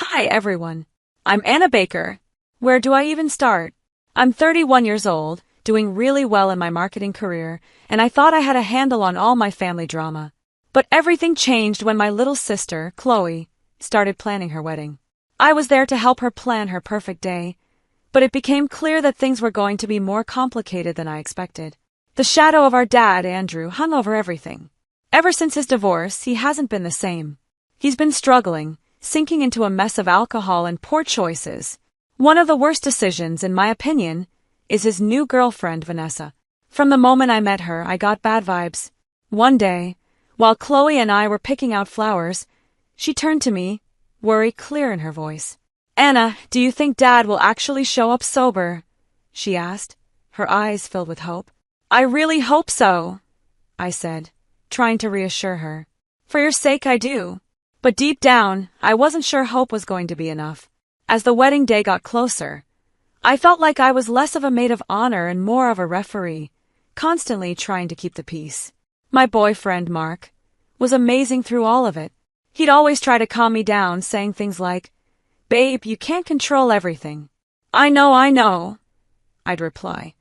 Hi everyone. I'm Anna Baker. Where do I even start? I'm 31 years old, doing really well in my marketing career, and I thought I had a handle on all my family drama. But everything changed when my little sister, Chloe, started planning her wedding. I was there to help her plan her perfect day, but it became clear that things were going to be more complicated than I expected. The shadow of our dad, Andrew, hung over everything. Ever since his divorce, he hasn't been the same. He's been struggling, sinking into a mess of alcohol and poor choices. One of the worst decisions, in my opinion, is his new girlfriend, Vanessa. From the moment I met her, I got bad vibes. One day, while Chloe and I were picking out flowers, she turned to me, worry clear in her voice. "Anna, do you think Dad will actually show up sober?" she asked, her eyes filled with hope. "I really hope so," I said, trying to reassure her. "For your sake, I do." But deep down, I wasn't sure hope was going to be enough. As the wedding day got closer, I felt like I was less of a maid of honor and more of a referee, constantly trying to keep the peace. My boyfriend, Mark, was amazing through all of it. He'd always try to calm me down, saying things like, "Babe, you can't control everything." I know, I'd reply,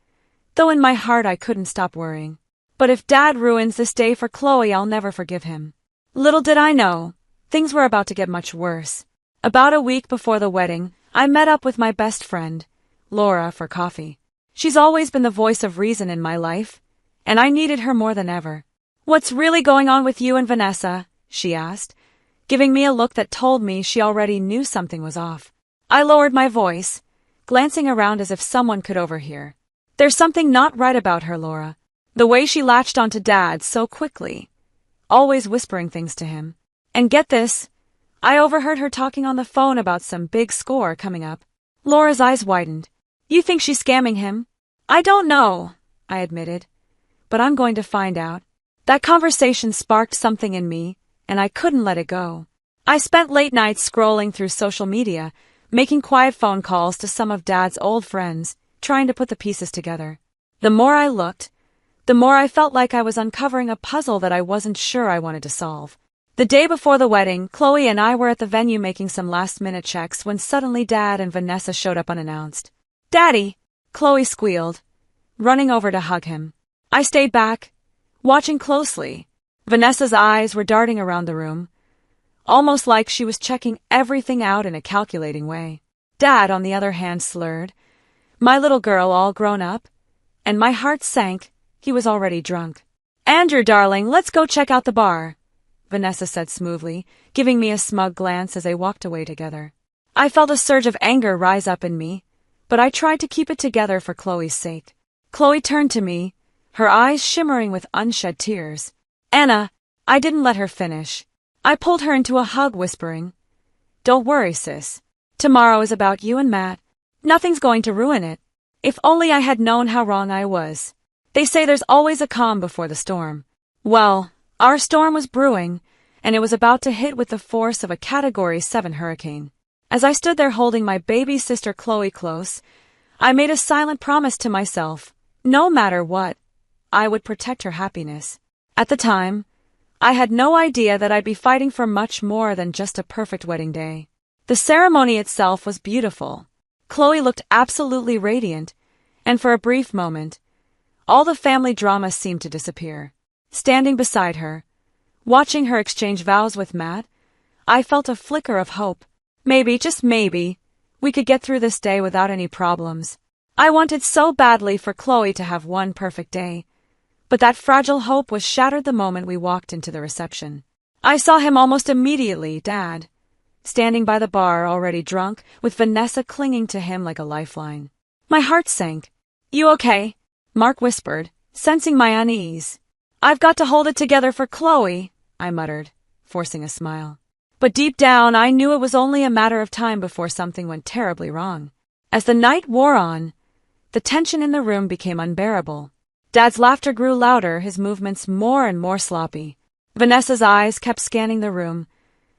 though in my heart I couldn't stop worrying. But if Dad ruins this day for Chloe, I'll never forgive him. Little did I know, things were about to get much worse. About a week before the wedding, I met up with my best friend, Laura, for coffee. She's always been the voice of reason in my life, and I needed her more than ever. "What's really going on with you and Vanessa?" she asked, giving me a look that told me she already knew something was off. I lowered my voice, glancing around as if someone could overhear. "There's something not right about her, Laura. The way she latched onto Dad so quickly, always whispering things to him. And get this, I overheard her talking on the phone about some big score coming up." Laura's eyes widened. "You think she's scamming him?" "I don't know," I admitted, "but I'm going to find out." That conversation sparked something in me, and I couldn't let it go. I spent late nights scrolling through social media, making quiet phone calls to some of Dad's old friends, trying to put the pieces together. The more I looked, the more I felt like I was uncovering a puzzle that I wasn't sure I wanted to solve. The day before the wedding, Chloe and I were at the venue making some last-minute checks when suddenly Dad and Vanessa showed up unannounced. "Daddy!" Chloe squealed, running over to hug him. I stayed back, watching closely. Vanessa's eyes were darting around the room, almost like she was checking everything out in a calculating way. Dad, on the other hand, slurred, "My little girl all grown up?" And my heart sank. He was already drunk. "Andrew, darling, let's go check out the bar," Vanessa said smoothly, giving me a smug glance as they walked away together. I felt a surge of anger rise up in me, but I tried to keep it together for Chloe's sake. Chloe turned to me, her eyes shimmering with unshed tears. "Anna," I didn't let her finish. I pulled her into a hug, whispering, "Don't worry, sis. Tomorrow is about you and Matt. Nothing's going to ruin it." If only I had known how wrong I was. They say there's always a calm before the storm. Well, our storm was brewing, and it was about to hit with the force of a Category 7 hurricane. As I stood there holding my baby sister Chloe close, I made a silent promise to myself. No matter what, I would protect her happiness. At the time, I had no idea that I'd be fighting for much more than just a perfect wedding day. The ceremony itself was beautiful. Chloe looked absolutely radiant, and for a brief moment, all the family drama seemed to disappear. Standing beside her, watching her exchange vows with Matt, I felt a flicker of hope. Maybe, just maybe, we could get through this day without any problems. I wanted so badly for Chloe to have one perfect day, but that fragile hope was shattered the moment we walked into the reception. I saw him almost immediately, Dad, standing by the bar already drunk, with Vanessa clinging to him like a lifeline. My heart sank. "You okay?" Mark whispered, sensing my unease. "I've got to hold it together for Chloe," I muttered, forcing a smile. But deep down, I knew it was only a matter of time before something went terribly wrong. As the night wore on, the tension in the room became unbearable. Dad's laughter grew louder, his movements more and more sloppy. Vanessa's eyes kept scanning the room,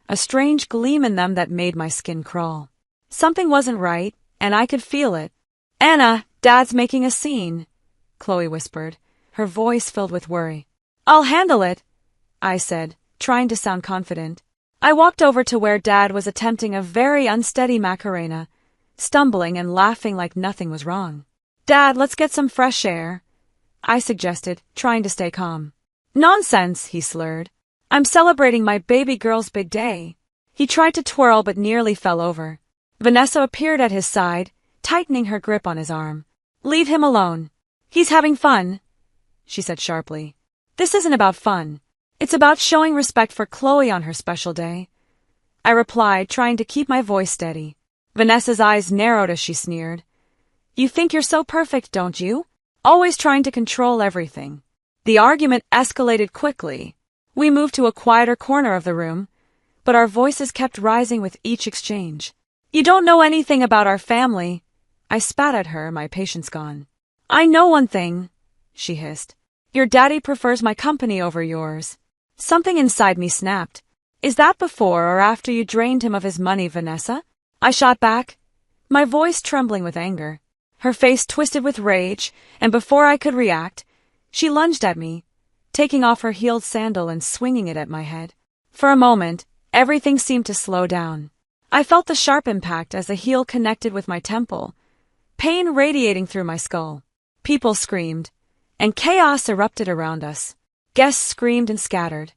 a strange gleam in them that made my skin crawl. Something wasn't right, and I could feel it. "Anna, Dad's making a scene," Chloe whispered, her voice filled with worry. "I'll handle it," I said, trying to sound confident. I walked over to where Dad was attempting a very unsteady Macarena, stumbling and laughing like nothing was wrong. "Dad, let's get some fresh air," I suggested, trying to stay calm. "Nonsense," he slurred. "I'm celebrating my baby girl's big day." He tried to twirl but nearly fell over. Vanessa appeared at his side, tightening her grip on his arm. "Leave him alone. He's having fun," she said sharply. "This isn't about fun. It's about showing respect for Chloe on her special day," I replied, trying to keep my voice steady. Vanessa's eyes narrowed as she sneered. "You think you're so perfect, don't you? Always trying to control everything." The argument escalated quickly. We moved to a quieter corner of the room, but our voices kept rising with each exchange. "You don't know anything about our family," I spat at her, my patience gone. "I know one thing," she hissed. "Your daddy prefers my company over yours." Something inside me snapped. "Is that before or after you drained him of his money, Vanessa?" I shot back, my voice trembling with anger. Her face twisted with rage, and before I could react, she lunged at me, taking off her heeled sandal and swinging it at my head. For a moment, everything seemed to slow down. I felt the sharp impact as the heel connected with my temple, pain radiating through my skull. People screamed, and chaos erupted around us. Guests screamed and scattered.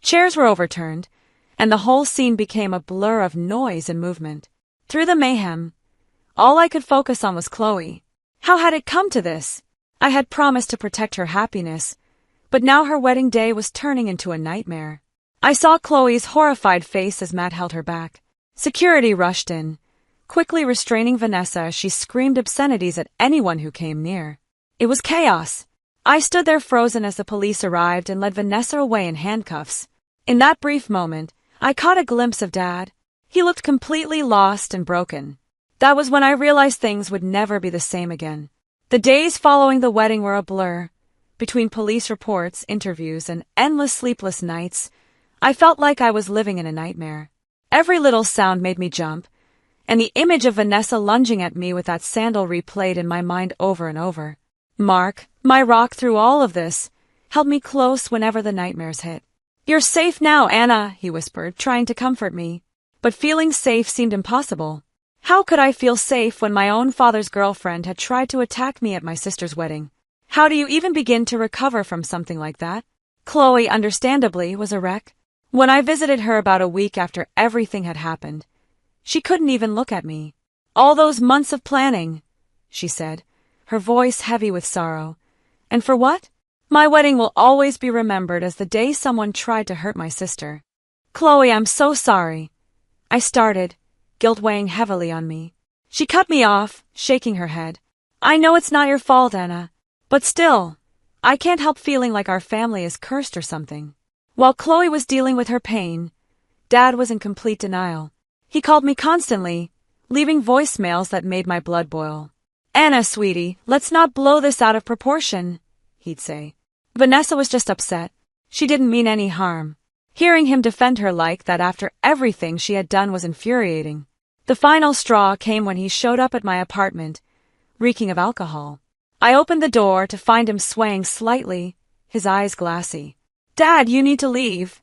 Chairs were overturned, and the whole scene became a blur of noise and movement. Through the mayhem, all I could focus on was Chloe. How had it come to this? I had promised to protect her happiness, but now her wedding day was turning into a nightmare. I saw Chloe's horrified face as Matt held her back. Security rushed in, quickly restraining Vanessa as she screamed obscenities at anyone who came near. It was chaos. I stood there frozen as the police arrived and led Vanessa away in handcuffs. In that brief moment, I caught a glimpse of Dad. He looked completely lost and broken. That was when I realized things would never be the same again. The days following the wedding were a blur. Between police reports, interviews, and endless sleepless nights, I felt like I was living in a nightmare. Every little sound made me jump, and the image of Vanessa lunging at me with that sandal replayed in my mind over and over. Mark, my rock through all of this, held me close whenever the nightmares hit. "You're safe now, Anna," he whispered, trying to comfort me. But feeling safe seemed impossible. How could I feel safe when my own father's girlfriend had tried to attack me at my sister's wedding? How do you even begin to recover from something like that? Chloe, understandably, was a wreck. When I visited her about a week after everything had happened, she couldn't even look at me. "All those months of planning," she said, her voice heavy with sorrow. "And for what? My wedding will always be remembered as the day someone tried to hurt my sister." "Chloe, I'm so sorry," I started, guilt weighing heavily on me. She cut me off, shaking her head. "I know it's not your fault, Anna, but still, I can't help feeling like our family is cursed or something." While Chloe was dealing with her pain, Dad was in complete denial. He called me constantly, leaving voicemails that made my blood boil. "Anna, sweetie, let's not blow this out of proportion," he'd say. Vanessa was just upset. She didn't mean any harm. Hearing him defend her like that after everything she had done was infuriating. The final straw came when he showed up at my apartment, reeking of alcohol. I opened the door to find him swaying slightly, his eyes glassy. "Dad, you need to leave,"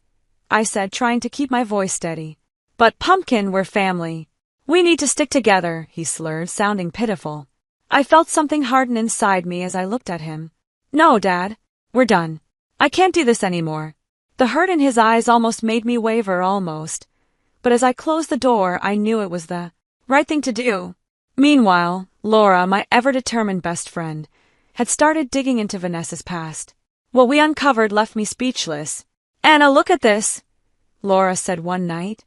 I said, trying to keep my voice steady. "But Pumpkin, we're family. We need to stick together," he slurred, sounding pitiful. I felt something harden inside me as I looked at him. "No, Dad, we're done. I can't do this anymore." The hurt in his eyes almost made me waver almost, but as I closed the door, I knew it was the right thing to do. Meanwhile, Laura, my ever-determined best friend, had started digging into Vanessa's past. What we uncovered left me speechless. "Anna, look at this," Laura said one night,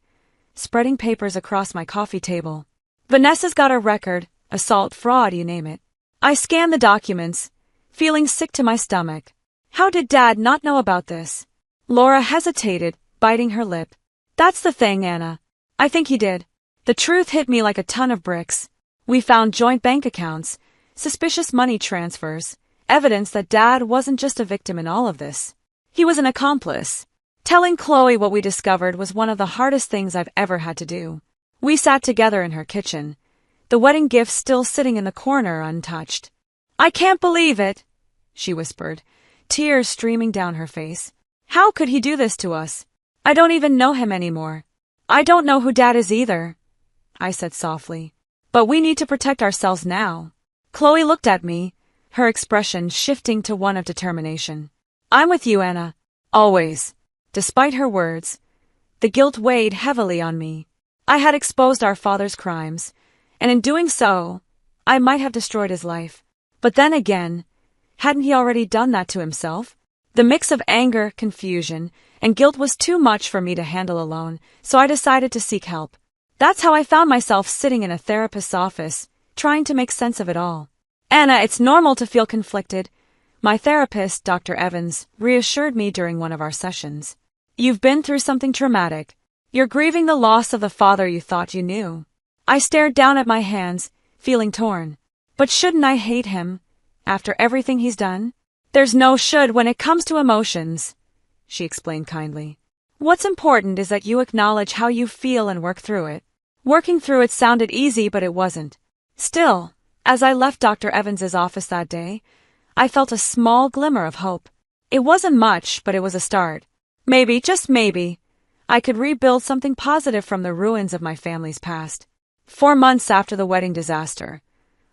spreading papers across my coffee table. "Vanessa's got a record, assault, fraud, you name it." I scanned the documents, feeling sick to my stomach. How did Dad not know about this? Laura hesitated, biting her lip. "That's the thing, Anna. I think he did." The truth hit me like a ton of bricks. We found joint bank accounts, suspicious money transfers, evidence that Dad wasn't just a victim in all of this. He was an accomplice. Telling Chloe what we discovered was one of the hardest things I've ever had to do. We sat together in her kitchen, the wedding gift still sitting in the corner untouched. "I can't believe it," she whispered, tears streaming down her face. "How could he do this to us?" I don't even know him anymore. I don't know who Dad is either, I said softly. But we need to protect ourselves now. Chloe looked at me, her expression shifting to one of determination. I'm with you, Anna. Always. Despite her words, the guilt weighed heavily on me. I had exposed our father's crimes, and in doing so, I might have destroyed his life. But then again, hadn't he already done that to himself? The mix of anger, confusion, and guilt was too much for me to handle alone, so I decided to seek help. That's how I found myself sitting in a therapist's office, trying to make sense of it all. Anna, it's normal to feel conflicted. My therapist, Dr. Evans, reassured me during one of our sessions. You've been through something traumatic. You're grieving the loss of the father you thought you knew. I stared down at my hands, feeling torn. But shouldn't I hate him, after everything he's done? There's no should when it comes to emotions, she explained kindly. What's important is that you acknowledge how you feel and work through it. Working through it sounded easy, but it wasn't. Still, as I left Dr. Evans's office that day, I felt a small glimmer of hope. It wasn't much, but it was a start. Maybe, just maybe, I could rebuild something positive from the ruins of my family's past. 4 months after the wedding disaster,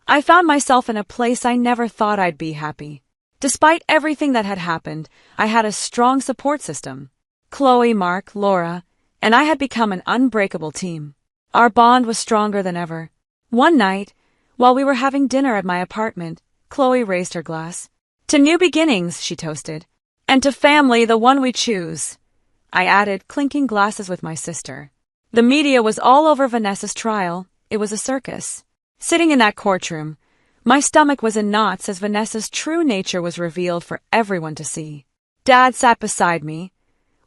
I found myself in a place I never thought I'd be happy. Despite everything that had happened, I had a strong support system. Chloe, Mark, Laura, and I had become an unbreakable team. Our bond was stronger than ever. One night, while we were having dinner at my apartment, Chloe raised her glass. To new beginnings, she toasted. And to family, the one we choose, I added, clinking glasses with my sister. The media was all over Vanessa's trial. It was a circus. Sitting in that courtroom, my stomach was in knots as Vanessa's true nature was revealed for everyone to see. Dad sat beside me,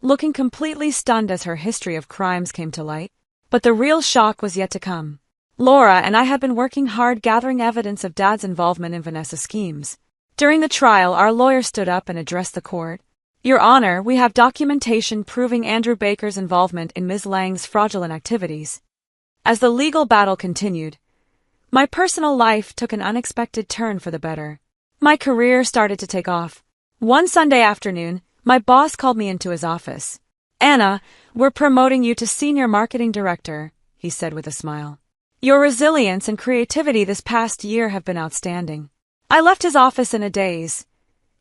looking completely stunned as her history of crimes came to light. But the real shock was yet to come. Laura and I had been working hard gathering evidence of Dad's involvement in Vanessa's schemes. During the trial, our lawyer stood up and addressed the court. Your Honor, we have documentation proving Andrew Baker's involvement in Ms. Lang's fraudulent activities. As the legal battle continued, my personal life took an unexpected turn for the better. My career started to take off. One Sunday afternoon, my boss called me into his office. Anna, we're promoting you to Senior Marketing Director, he said with a smile. Your resilience and creativity this past year have been outstanding. I left his office in a daze,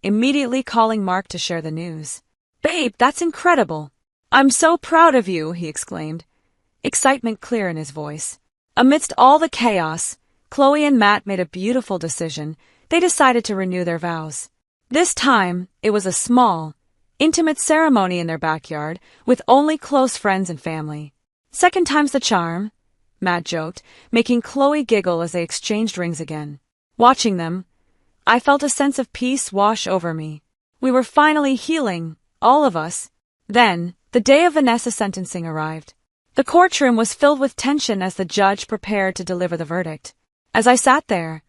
immediately calling Mark to share the news. Babe, that's incredible. I'm so proud of you, he exclaimed, excitement clear in his voice. Amidst all the chaos, Chloe and Matt made a beautiful decision. They decided to renew their vows. This time, it was a small, intimate ceremony in their backyard with only close friends and family. Second time's the charm, Matt joked, making Chloe giggle as they exchanged rings again. Watching them, I felt a sense of peace wash over me. We were finally healing, all of us. Then, the day of Vanessa's sentencing arrived. The courtroom was filled with tension as the judge prepared to deliver the verdict. As I sat there,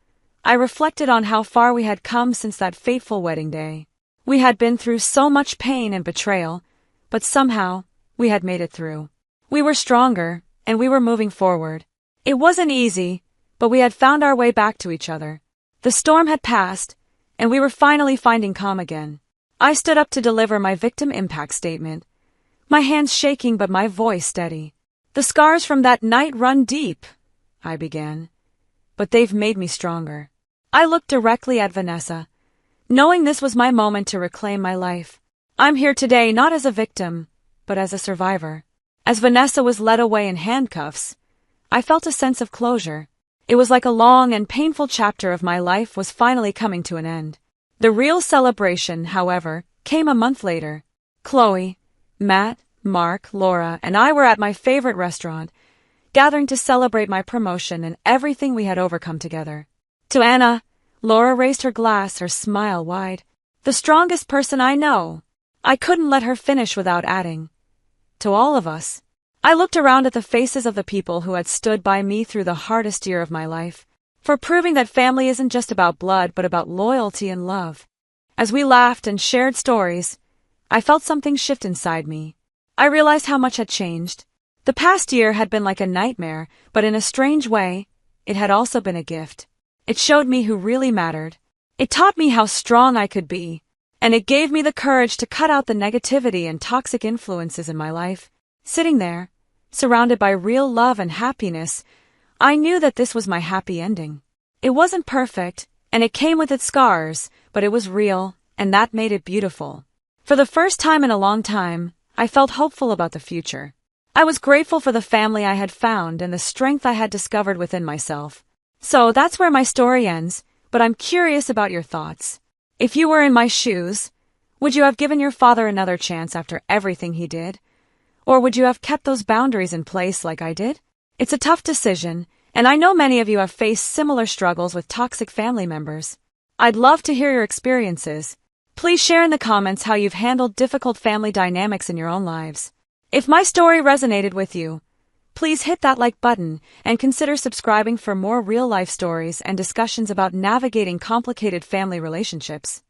I reflected on how far we had come since that fateful wedding day. We had been through so much pain and betrayal, but somehow, we had made it through. We were stronger, and we were moving forward. It wasn't easy, but we had found our way back to each other. The storm had passed, and we were finally finding calm again. I stood up to deliver my victim impact statement, my hands shaking but my voice steady. The scars from that night run deep, I began, but they've made me stronger. I looked directly at Vanessa, knowing this was my moment to reclaim my life. I'm here today not as a victim, but as a survivor. As Vanessa was led away in handcuffs, I felt a sense of closure. It was like a long and painful chapter of my life was finally coming to an end. The real celebration, however, came a month later. Chloe, Matt, Mark, Laura, and I were at my favorite restaurant, gathering to celebrate my promotion and everything we had overcome together. To Anna, Laura raised her glass, her smile wide. The strongest person I know. I couldn't let her finish without adding. To all of us. I looked around at the faces of the people who had stood by me through the hardest year of my life, for proving that family isn't just about blood but about loyalty and love. As we laughed and shared stories, I felt something shift inside me. I realized how much had changed. The past year had been like a nightmare, but in a strange way, it had also been a gift. It showed me who really mattered. It taught me how strong I could be, and it gave me the courage to cut out the negativity and toxic influences in my life. Sitting there, surrounded by real love and happiness, I knew that this was my happy ending. It wasn't perfect, and it came with its scars, but it was real, and that made it beautiful. For the first time in a long time, I felt hopeful about the future. I was grateful for the family I had found and the strength I had discovered within myself. So that's where my story ends, but I'm curious about your thoughts. If you were in my shoes, would you have given your father another chance after everything he did? Or would you have kept those boundaries in place like I did? It's a tough decision, and I know many of you have faced similar struggles with toxic family members. I'd love to hear your experiences. Please share in the comments how you've handled difficult family dynamics in your own lives. If my story resonated with you, please hit that like button and consider subscribing for more real-life stories and discussions about navigating complicated family relationships.